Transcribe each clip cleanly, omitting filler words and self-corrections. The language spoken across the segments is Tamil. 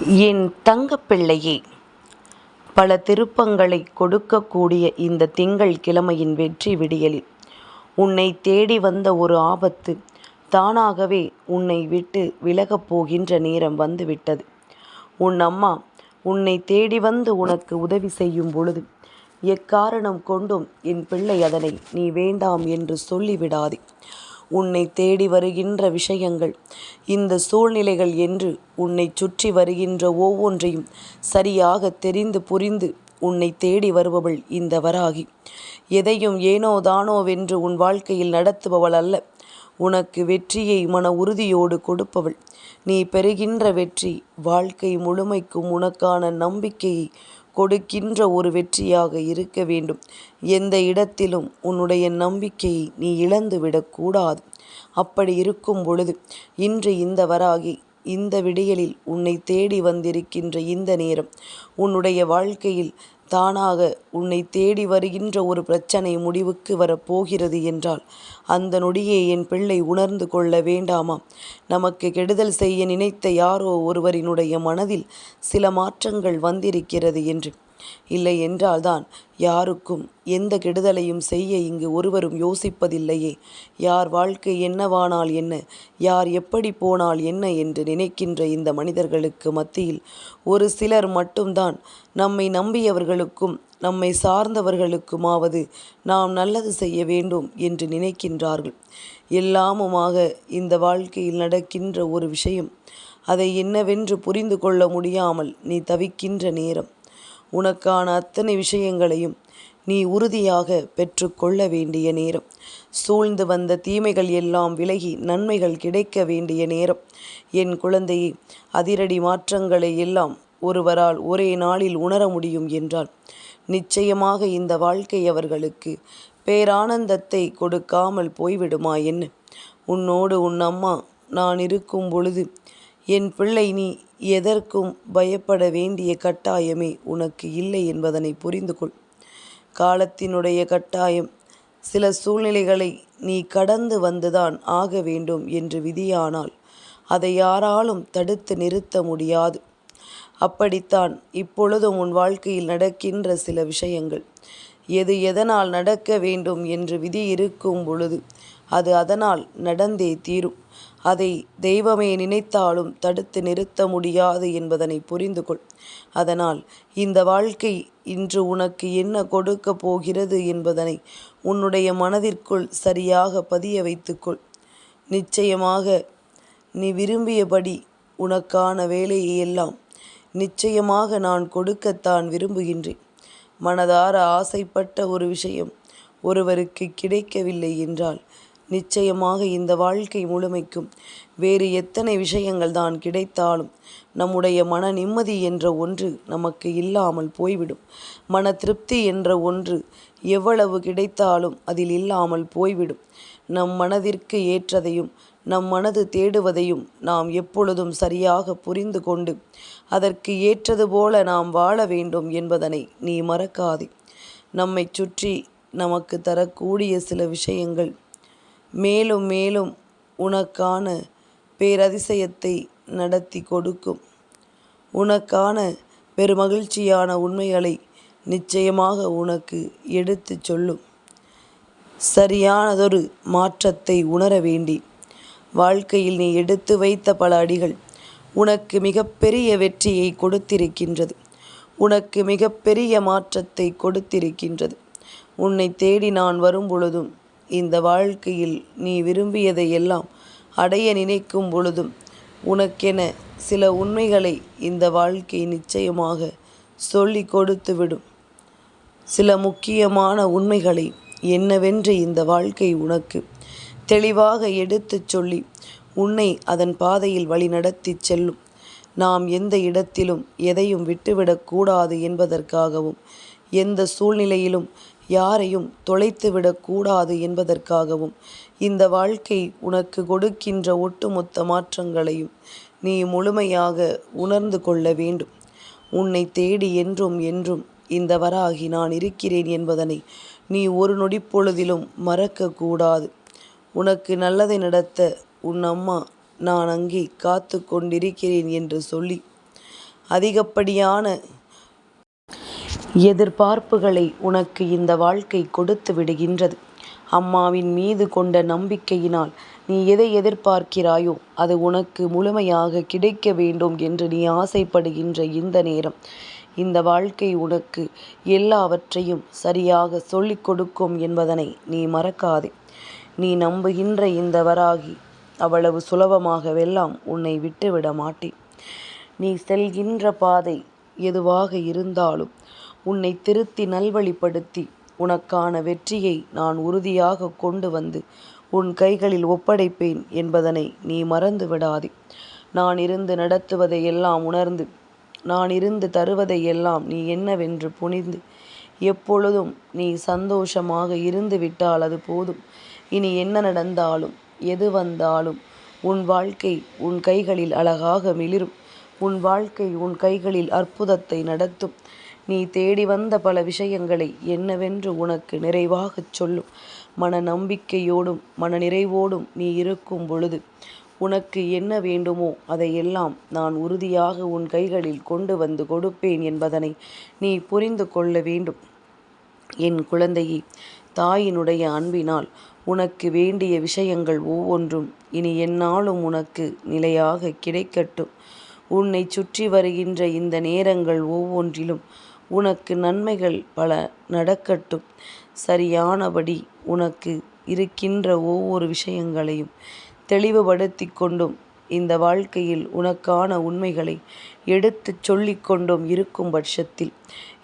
என் தங்கப்பிள்ளையே, பல திருப்பங்களைக் கொடுக்கக்கூடிய இந்த திங்கள் கிழமையின் வெற்றி விடியலில் உன்னை தேடி வந்த ஒரு ஆபத்து தானாகவே உன்னை விட்டு விலகப் போகின்ற நேரம் வந்துவிட்டது. உன் அம்மா உன்னை தேடி வந்து உனக்கு உதவி செய்யும் பொழுது எக்காரணம் கொண்டும் என் பிள்ளை அதனை நீ வேண்டாம் என்று சொல்லிவிடாதே. உன்னை தேடி வருகின்ற விஷயங்கள், இந்த சூழ்நிலைகள் என்று உன்னை சுற்றி வருகின்ற ஒவ்வொன்றையும் சரியாக தெரிந்து புரிந்து உன்னை தேடி வருபவள் இந்த வராகி. எதையும் ஏனோ தானோவென்று உன் வாழ்க்கையில் நடத்துபவள் அல்ல. உனக்கு வெற்றியை மன உறுதியோடு கொடுப்பவள். நீ பெறுகின்ற வெற்றி வாழ்க்கை முழுமைக்கும் உனக்கான நம்பிக்கையை கொடுக்கின்ற ஒரு வெற்றியாக இருக்க வேண்டும். எந்த இடத்திலும் உன்னுடைய நம்பிக்கையை நீ இழந்துவிடக்கூடாது. அப்படி இருக்கும் பொழுது இன்று இந்த வராகி இந்த விடியலில் உன்னை தேடி வந்திருக்கின்ற இந்த நேரம் உன்னுடைய வாழ்க்கையில் தானாக உன்னை தேடி வருகின்ற ஒரு பிரச்சனை முடிவுக்கு வரப்போகிறது என்றால் அந்த நொடியே என் பிள்ளை உணர்ந்து கொள்ள வேண்டாமா? நமக்கு கெடுதல் செய்ய நினைத்த யாரோ ஒருவரினுடைய மனதில் சில மாற்றங்கள் வந்திருக்கிறது என்று. இல்லை என்றால்தான் யாருக்கும் எந்த கெடுதலையும் செய்ய இங்கு ஒருவரும் யோசிப்பதில்லையே. யார் வாழ்க்கை என்னவானால் என்ன, யார் எப்படி போனால் என்ன என்று நினைக்கின்ற இந்த மனிதர்களுக்கு மத்தியில் ஒரு சிலர் மட்டும்தான் நம்மை நம்பியவர்களுக்கும் நம்மை சார்ந்தவர்களுக்குமாவது நாம் நல்லது செய்ய வேண்டும் என்று நினைக்கின்றார்கள். எல்லாமுமாக இந்த வாழ்க்கையில் நடக்கின்ற ஒரு விஷயம், அதை என்னவென்று புரிந்து கொள்ள முடியாமல் நீ தவிக்கின்ற நேரம், உனக்கான அத்தனை விஷயங்களையும் நீ உறுதியாக பெற்றுக்கொள்ள வேண்டிய நேரம், சூழ்ந்து வந்த தீமைகள் எல்லாம் விலகி நன்மைகள் கிடைக்க வேண்டிய நேரம். என் குழந்தையே, அதிரடி மாற்றங்களை எல்லாம் ஒருவரால் ஒரே நாளில் உணர முடியும் என்றால் நிச்சயமாக இந்த வாழ்க்கை அவர்களுக்கு பேரானந்தத்தை கொடுக்காமல் போய்விடுமா என்ன? உன்னோடு உன் அம்மா நான் இருக்கும் பொழுது என் பிள்ளை நீ எதற்கும் பயப்பட வேண்டிய கட்டாயமே உனக்கு இல்லை என்பதனை புரிந்து கொள். காலத்தினுடைய கட்டாயம், சில சூழ்நிலைகளை நீ கடந்து வந்துதான் ஆக வேண்டும் என்று விதியானால் அதை யாராலும் தடுத்து நிறுத்த முடியாது. அப்படித்தான் இப்பொழுதும் உன் வாழ்க்கையில் நடக்கின்ற சில விஷயங்கள். எது எதனால் நடக்க வேண்டும் என்று விதி இருக்கும் பொழுது அது அதனால் நடந்தே தீரும். அதை தெய்வமே நினைத்தாலும் தடுத்து நிறுத்த முடியாது என்பதனை புரிந்து கொள். அதனால் இந்த வாழ்க்கை இன்று உனக்கு என்ன கொடுக்க போகிறது என்பதனை உன்னுடைய மனதிற்குள் சரியாக பதிய வைத்துக்கொள். நிச்சயமாக நீ விரும்பியபடி உனக்கான வேலையை எல்லாம் நிச்சயமாக நான் கொடுக்கத்தான் விரும்புகின்றேன். மனதார ஆசைப்பட்ட ஒரு விஷயம் ஒருவருக்கு கிடைக்கவில்லை என்றால் நிச்சயமாக இந்த வாழ்க்கை முழுமைக்கும் வேறு எத்தனை விஷயங்கள் தான் கிடைத்தாலும் நம்முடைய மன நிம்மதி என்ற ஒன்று நமக்கு இல்லாமல் போய்விடும். மன திருப்தி என்ற ஒன்று எவ்வளவு கிடைத்தாலும் அதில் இல்லாமல் போய்விடும். நம் மனதிற்கு ஏற்றதையும் நம் மனது தேடுவதையும் நாம் எப்பொழுதும் சரியாக புரிந்து கொண்டு அதற்கு ஏற்றது போல நாம் வாழ வேண்டும் என்பதனை நீ மறக்காதே. நம்மை சுற்றி நமக்கு தரக்கூடிய சில விஷயங்கள் மேலும் மேலும் உனக்கான பேரதிசயத்தை நடத்தி கொடுக்கும். உனக்கான பெருமகிழ்ச்சியான உண்மைகளை நிச்சயமாக உனக்கு எடுத்து சொல்லும். சரியானதொரு மாற்றத்தை உணர வேண்டி வாழ்க்கையில் நீ எடுத்து வைத்த பல அடிகள் உனக்கு மிகப்பெரிய வெற்றியை கொடுத்திருக்கின்றது. உனக்கு மிகப்பெரிய மாற்றத்தை கொடுத்திருக்கின்றது. உன்னை தேடி நான் வரும் பொழுதும் இந்த வாழ்க்கையில் நீ விரும்பியதை எல்லாம் அடைய நினைக்கும் பொழுதும் உனக்கென சில உண்மைகளை இந்த வாழ்க்கை நிச்சயமாக சொல்லி கொடுத்துவிடும். சில முக்கியமான உண்மைகளை என்னவென்று இந்த வாழ்க்கை உனக்கு தெளிவாக எடுத்துச் சொல்லி உன்னை அதன் பாதையில் வழி நடத்தி செல்லும். நாம் எந்த இடத்திலும் எதையும் விட்டுவிடக்கூடாது என்பதற்காகவும், எந்த சூழ்நிலையிலும் யாரையும் தொலைத்துவிடக்கூடாது என்பதற்காகவும் இந்த வாழ்க்கை உனக்கு கொடுக்கின்ற ஒட்டுமொத்த மாற்றங்களையும் நீ முழுமையாக உணர்ந்து கொள்ள வேண்டும். உன்னை தேடி என்றும் என்றும் இந்த வராகி நான் இருக்கிறேன் என்பதனை நீ ஒரு நொடிப்பொழுதிலும் மறக்கக்கூடாது. உனக்கு நல்லதை நடத்த உன் அம்மா நான் அங்கே காத்து கொண்டிருக்கிறேன் என்று சொல்லி அதிகப்படியான எதிர்பார்ப்புகளை உனக்கு இந்த வாழ்க்கை கொடுத்து விடுகின்றது. அம்மாவின் மீது கொண்ட நம்பிக்கையினால் நீ எதை எதிர்பார்க்கிறாயோ அது உனக்கு முழுமையாக கிடைக்க வேண்டும் என்று நீ ஆசைப்படுகின்ற இந்த நேரம், இந்த வாழ்க்கை உனக்கு எல்லாவற்றையும் சரியாக சொல்லிக் கொடுக்கும் என்பதனை நீ மறக்காதே. நீ நம்புகின்ற இந்த வராகி அவ்வளவு சுலபமாகவெல்லாம் உன்னை விட்டுவிட மாட்டேன். நீ செல்கின்ற பாதை எதுவாக இருந்தாலும் உன்னை திருத்தி நல்வழிப்படுத்தி உனக்கான வெற்றியை நான் உறுதியாக கொண்டு வந்து உன் கைகளில் ஒப்படைப்பேன் என்பதனை நீ மறந்து விடாதே. நான் இருந்து நடத்துவதை எல்லாம் உணர்ந்து, நான் இருந்து தருவதை எல்லாம் நீ என்னவென்று புரிந்து, எப்பொழுதும் நீ சந்தோஷமாக இருந்து விட்டால் அது போதும். இனி என்ன நடந்தாலும் எது வந்தாலும் உன் வாழ்க்கை உன் கைகளில் அழகாக மிளிரும். உன் வாழ்க்கை உன் கைகளில் அற்புதத்தை நடத்தும். நீ தேடி வந்த பல விஷயங்களை என்னவென்று உனக்கு நிறைவாகச் சொல்லும். மன நம்பிக்கையோடும் மன நிறைவோடும் நீ இருக்கும் பொழுது உனக்கு என்ன வேண்டுமோ அதையெல்லாம் நான் உறுதியாக உன் கைகளில் கொண்டு வந்து கொடுப்பேன் என்பதனை நீ புரிந்து கொள்ள வேண்டும். என் குழந்தையே, தாயினுடைய அன்பினால் உனக்கு வேண்டிய விஷயங்கள் ஒவ்வொன்றும் இனி எந்நாளும் உனக்கு நிலையாக கிடைக்கட்டும். உன்னை சுற்றி வருகின்ற இந்த நேரங்கள் ஒவ்வொன்றிலும் உனக்கு நன்மைகள் பல நடக்கட்டும். சரியானபடி உனக்கு இருக்கின்ற ஒவ்வொரு விஷயங்களையும் தெளிவுபடுத்தி கொண்டும் இந்த வாழ்க்கையில் உனக்கான உண்மைகளை எடுத்துச் சொல்லிக் கொண்டும் இருக்கும் பட்சத்தில்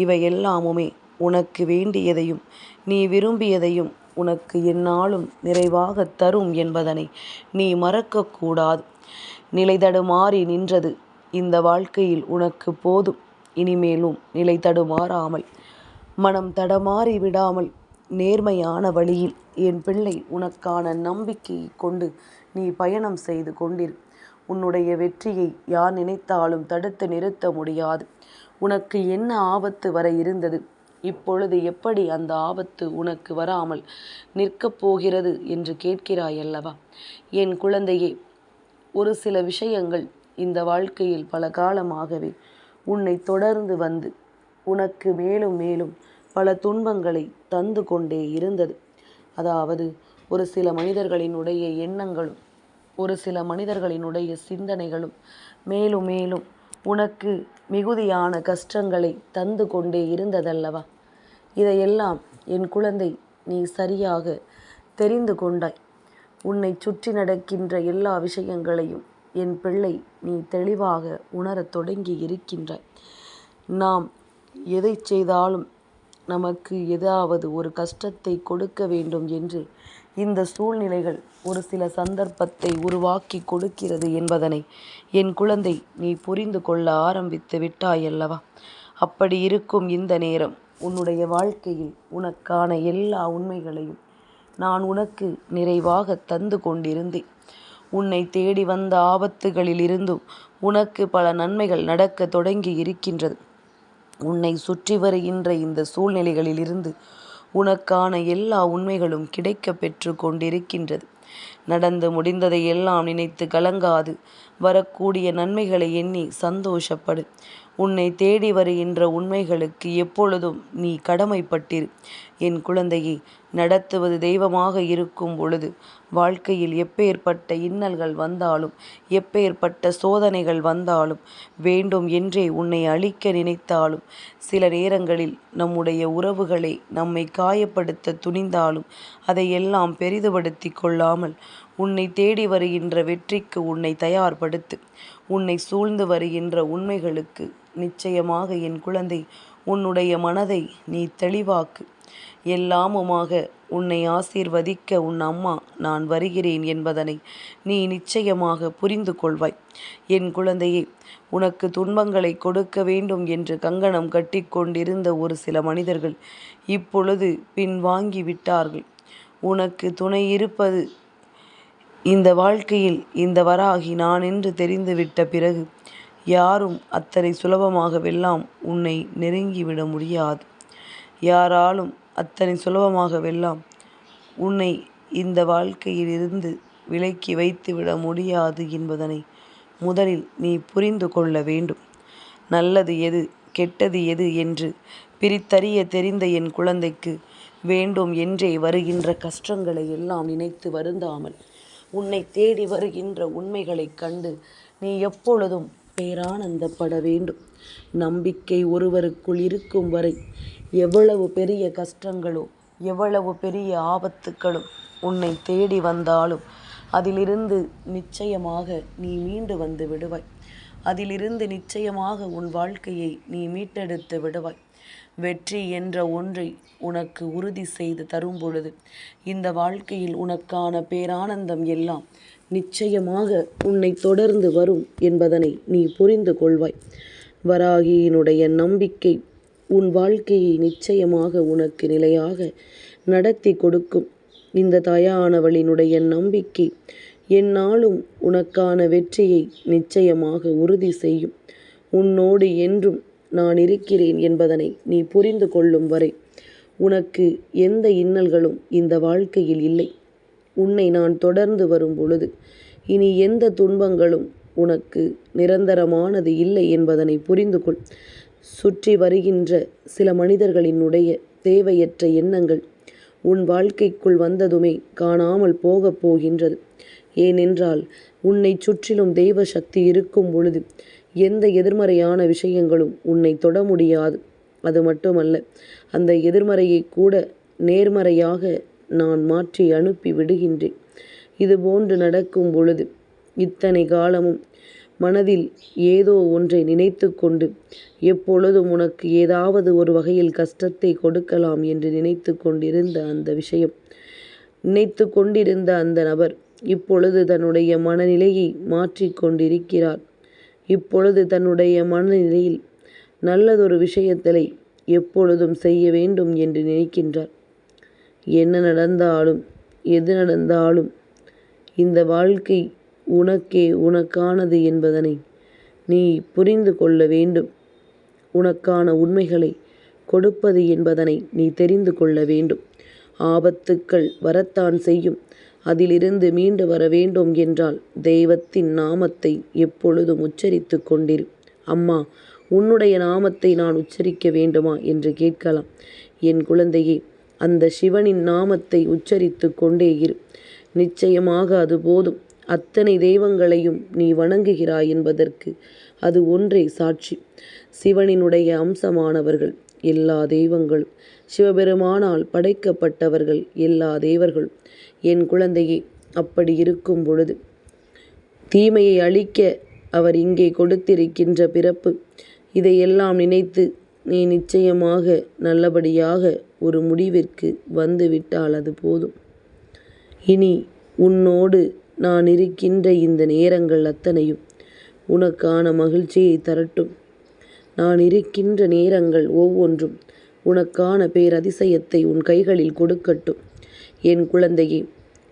இவையெல்லாமுமே உனக்கு வேண்டியதையும் நீ விரும்பியதையும் உனக்கு எந்நாளும் நிறைவாக தரும் என்பதனை நீ மறக்கக்கூடாது. நிலை தடுமாறி நின்றது இந்த வாழ்க்கையில் உனக்கு போதும். இனிமேலும் நிலை தடுமாறாமல், மனம் தடமாறி விடாமல் நேர்மையான வழியில் என் பிள்ளை உனக்கான நம்பிக்கையை கொண்டு நீ பயணம் செய்து கொண்டிரு. உன்னுடைய வெற்றியை யார் நினைத்தாலும் தடுத்து நிறுத்த முடியாது. உனக்கு என்ன ஆபத்து வர இருந்தது, இப்பொழுது எப்படி அந்த ஆபத்து உனக்கு வராமல் நிற்கப் போகிறது என்று கேட்கிறாயல்லவா? என் குழந்தையே, ஒரு சில விஷயங்கள் இந்த வாழ்க்கையில் பல காலமாகவே உன்னை தொடர்ந்து வந்து உனக்கு மேலும் மேலும் பல துன்பங்களை தந்து கொண்டே இருந்தது. அதாவது ஒரு சில மனிதர்களினுடைய எண்ணங்களும் ஒரு சில மனிதர்களினுடைய சிந்தனைகளும் மேலும் மேலும் உனக்கு மிகுதியான கஷ்டங்களை தந்து கொண்டே இருந்ததல்லவா? இதையெல்லாம் என் குழந்தை நீ சரியாக தெரிந்து கொண்டாய். உன்னை சுற்றி நடக்கின்ற எல்லா விஷயங்களையும் என் பிள்ளை நீ தெளிவாக உணரத் தொடங்கி இருக்கின்றாய். நாம் எதை செய்தாலும் நமக்கு ஏதாவது ஒரு கஷ்டத்தை கொடுக்க வேண்டும் என்று இந்த சூழ்நிலைகள் ஒரு சில சந்தர்ப்பத்தை உருவாக்கி கொடுக்கிறது என்பதனை என் குழந்தை நீ புரிந்து கொள்ள ஆரம்பித்து விட்டாயல்லவா? அப்படி இருக்கும் இந்த நேரம் உன்னுடைய வாழ்க்கையில் உனக்கான எல்லா உண்மைகளையும் நான் உனக்கு நிறைவாக தந்து கொண்டிருந்தேன். உன்னை தேடி வந்த ஆபத்துகளில் இருந்தும் உனக்கு பல நன்மைகள் நடக்க தொடங்கி இருக்கின்றது. உன்னை சுற்றி வருகின்ற இந்த சூழ்நிலைகளிலிருந்து உனக்கான எல்லா உண்மைகளும் கிடைக்க பெற்று கொண்டிருக்கின்றது. நடந்து முடிந்ததை எல்லாம் நினைத்து கலங்காது, வரக்கூடிய நன்மைகளை எண்ணி சந்தோஷப்படு. உன்னை தேடி வருகின்ற உண்மைகளுக்கு எப்பொழுதும் நீ கடமைப்பட்டிரு. என் குழந்தையை, நடத்துவது தெய்வமாக இருக்கும் பொழுது வாழ்க்கையில் எப்பேற்பட்ட இன்னல்கள் வந்தாலும் எப்பேற்பட்ட சோதனைகள் வந்தாலும் வேண்டும் என்றே உன்னை அழிக்க நினைத்தாலும் சில நேரங்களில் நம்முடைய உறவுகளை நம்மை காயப்படுத்த துணிந்தாலும் அதையெல்லாம் பெரிதுபடுத்தி கொள்ளாமல் உன்னை தேடி வருகின்ற வெற்றிக்கு உன்னை தயார்படுத்து. உன்னை சூழ்ந்து வருகின்ற உண்மைகளுக்கு நிச்சயமாக என் குழந்தை உன்னுடைய மனதை நீ தெளிவாக்கு. எல்லாமுமாக உன்னை ஆசீர்வதிக்க உன் அம்மா நான் வருகிறேன் என்பதனை நீ நிச்சயமாக புரிந்து கொள்வாய். என் குழந்தையே, உனக்கு துன்பங்களை கொடுக்க வேண்டும் என்று கங்கணம் கட்டி கொண்டிருந்த ஒரு சில மனிதர்கள் இப்பொழுது பின்வாங்கி விட்டார்கள். உனக்கு துணை இருப்பது இந்த வாழ்க்கையில் இந்த வராகி நான் என்று தெரிந்துவிட்ட பிறகு யாரும் அத்தனை சுலபமாகவெல்லாம் உன்னை நெருங்கிவிட முடியாது. யாராலும் அத்தனை சுலபமாகவெல்லாம் உன்னை இந்த வாழ்க்கையில் இருந்து விலக்கி வைத்துவிட முடியாது என்பதனை முதலில் நீ புரிந்து கொள்ள வேண்டும். நல்லது எது கெட்டது எது என்று பிரித்தறிய தெரிந்த என் குழந்தைக்கு வேண்டும் என்றே வருகின்ற கஷ்டங்களை எல்லாம் நினைத்து வருந்தாமல் உன்னை தேடி வருகின்ற உண்மைகளைக் கண்டு நீ எப்பொழுதும் பேரானந்தப்பட வேண்டும். நம்பிக்கை ஒருவருக்குள் இருக்கும் வரை எவ்வளவு பெரிய கஷ்டங்களோ எவ்வளவு பெரிய ஆபத்துக்களும் உன்னை தேடி வந்தாலும் அதிலிருந்து நிச்சயமாக நீ மீண்டு வந்து விடுவாய். அதிலிருந்து நிச்சயமாக உன் வாழ்க்கையை நீ மீட்டெடுத்து விடுவாய். வெற்றி என்ற ஒன்றை உனக்கு உறுதி செய்து தரும் பொழுது இந்த வாழ்க்கையில் உனக்கான பேரானந்தம் எல்லாம் நிச்சயமாக உன்னை தொடர்ந்து வரும் என்பதனை நீ புரிந்து கொள்வாய். வராகியினுடைய நம்பிக்கை உன் வாழ்க்கையை நிச்சயமாக உனக்கு நிலையாக நடத்தி கொடுக்கும். இந்த தாயானவளினுடைய நம்பிக்கை எந்நாளும் உனக்கான வெற்றியை நிச்சயமாக உறுதி செய்யும். உன்னோடு என்றும் நான் இருக்கிறேன் என்பதனை நீ புரிந்து கொள்ளும் வரை உனக்கு எந்த இன்னல்களும் இந்த வாழ்க்கையில் இல்லை. உன்னை நான் தொடர்ந்து வரும் பொழுது இனி எந்த துன்பங்களும் உனக்கு நிரந்தரமானது இல்லை என்பதனை புரிந்து கொள். சுற்றி வருகின்ற சில மனிதர்களினுடைய தேவையற்ற எண்ணங்கள் உன் வாழ்க்கைக்குள் வந்ததுமே காணாமல் போகப் போகின்றது. ஏனென்றால் உன்னை சுற்றிலும் தெய்வ சக்தி இருக்கும் பொழுது எந்த எதிர்மறையான விஷயங்களும் உன்னை தொட முடியாது. அது மட்டுமல்ல, அந்த எதிர்மறையை கூட நேர்மறையாக நான் மாற்றி அனுப்பி விடுகின்றேன். இதுபோன்று நடக்கும் பொழுது இத்தனை காலமும் மனதில் ஏதோ ஒன்றை நினைத்து கொண்டு எப்பொழுதும் உனக்கு ஏதாவது ஒரு வகையில் கஷ்டத்தை கொடுக்கலாம் என்று நினைத்து கொண்டிருந்த அந்த விஷயம், நினைத்து கொண்டிருந்த அந்த நபர் இப்பொழுது தன்னுடைய மனநிலையை மாற்றிக்கொண்டிருக்கிறார். இப்பொழுது தன்னுடைய மனநிலையில் நல்லதொரு விஷயத்தை எப்பொழுதும் செய்ய வேண்டும் என்று நினைக்கின்றார். என்ன நடந்தாலும் எது நடந்தாலும் இந்த வாழ்க்கை உனக்கே உனக்கானது என்பதனை நீ புரிந்து கொள்ள வேண்டும். உனக்கான உண்மைகளை கொடுப்பது என்பதனை நீ தெரிந்து கொள்ள வேண்டும். ஆபத்துக்கள் வரத்தான் செய்யும். அதிலிருந்து மீண்டு வர வேண்டும் என்றால் தெய்வத்தின் நாமத்தை எப்பொழுதும் உச்சரித்து கொண்டிரு. அம்மா, உன்னுடைய நாமத்தை நான் உச்சரிக்க வேண்டுமா என்று கேட்கலாம். என் குழந்தையே, அந்த சிவனின் நாமத்தை உச்சரித்து கொண்டே இரு. நிச்சயமாக அது போதும். அத்தனை தெய்வங்களையும் நீ வணங்குகிறாய் என்பதற்கு அது ஒன்றே சாட்சி. சிவனினுடைய அம்சமானவர்கள் எல்லா தெய்வங்களும், சிவபெருமானால் படைக்கப்பட்டவர்கள் எல்லா தேவர்களும். என் குழந்தையே, அப்படி இருக்கும் பொழுது தீமையை அழிக்க அவர் இங்கே கொடுத்திருக்கின்ற பிறப்பு, இதையெல்லாம் நினைத்து நீ நிச்சயமாக நல்லபடியாக ஒரு முடிவிற்கு வந்துவிட்டால் அது போதும். இனி உன்னோடு நான் இருக்கின்ற இந்த நேரங்கள் அத்தனையும் உனக்கான மகிழ்ச்சியை தரட்டும். நான் இருக்கின்ற நேரங்கள் ஒவ்வொன்றும் உனக்கான பேரதிசயத்தை உன் கைகளில் கொடுக்கட்டும். என் குழந்தையே,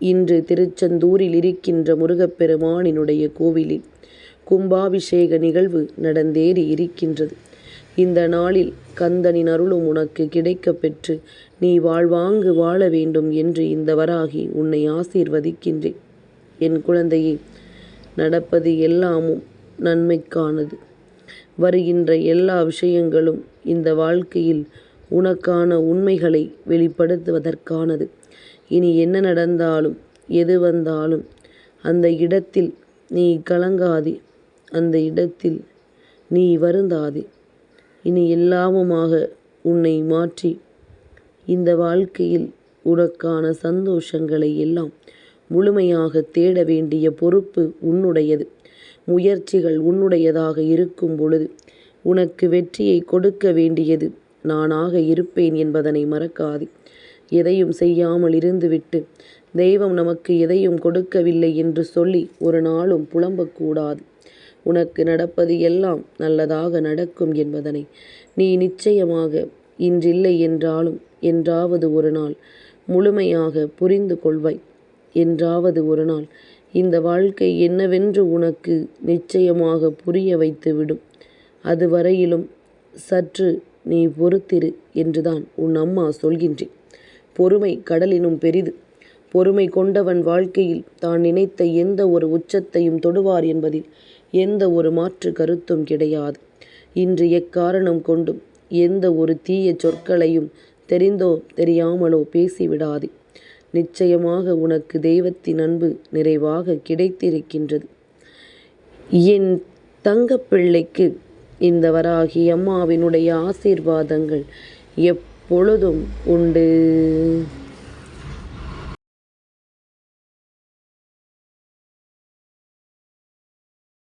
இன்று திருச்செந்தூரில் இருக்கின்ற முருகப்பெருமானினுடைய கோவிலில் கும்பாபிஷேக நிகழ்வு நடந்தேறி இருக்கின்றது. இந்த நாளில் கந்தனின் அருளும் உனக்கு கிடைக்கப் பெற்று நீ வாழ்வாங்கு வாழ வேண்டும் என்று இந்த வராகி உன்னை ஆசீர்வதிக்கின்றேன். என் குழந்தையே, நடப்பது எல்லாமும் நன்மைக்கானது. வருகின்ற எல்லா விஷயங்களும் இந்த வாழ்க்கையில் உனக்கான உண்மைகளை வெளிப்படுத்துவதற்கானது. இனி என்ன நடந்தாலும் எது வந்தாலும் அந்த இடத்தில் நீ கலங்காதே, அந்த இடத்தில் நீ வருந்தாதே. இனி எல்லாமுமாக உன்னை மாற்றி இந்த வாழ்க்கையில் உனக்கான சந்தோஷங்களை எல்லாம் முழுமையாக தேட வேண்டிய பொறுப்பு உன்னுடையது. முயற்சிகள் உன்னுடையதாக இருக்கும் பொழுது உனக்கு வெற்றியை கொடுக்க வேண்டியது நானாக இருப்பேன் என்பதனை மறக்காதே. எதையும் செய்யாமல் இருந்துவிட்டு தெய்வம் நமக்கு எதையும் கொடுக்கவில்லை என்று சொல்லி ஒரு நாளும் புலம்பக்கூடாது. உனக்கு நடப்பது எல்லாம் நல்லதாக நடக்கும் என்பதனை நீ நிச்சயமாக இன்றில்லை என்றாலும் என்றாவது ஒரு நாள் முழுமையாக புரிந்து கொள்வாய். என்றாவது ஒரு நாள் இந்த வாழ்க்கை என்னவென்று உனக்கு நிச்சயமாக புரிய வைத்துவிடும். அதுவரையிலும் சற்று நீ பொறுத்திரு என்றுதான் உன் அம்மா சொல்கின்றேன். பொறுமை கடலினும் பெரிது. பொறுமை கொண்டவன் வாழ்க்கையில் தான் நினைத்த எந்த ஒரு உச்சத்தையும் தொடுவார் என்பதில் எந்த ஒரு மாற்று கருத்தும் கிடையாது. இன்று எக்காரணம் கொண்டும் எந்த ஒரு தீய சொற்களையும் தெரிந்தோ தெரியாமலோ பேசிவிடாதே. நிச்சயமாக உனக்கு தெய்வத்தின் அன்பு நிறைவாக கிடைத்திருக்கின்றது. என் தங்கப்பிள்ளைக்கு இந்த வராகி அம்மாவினுடைய ஆசீர்வாதங்கள் எப்பொழுதும் உண்டு.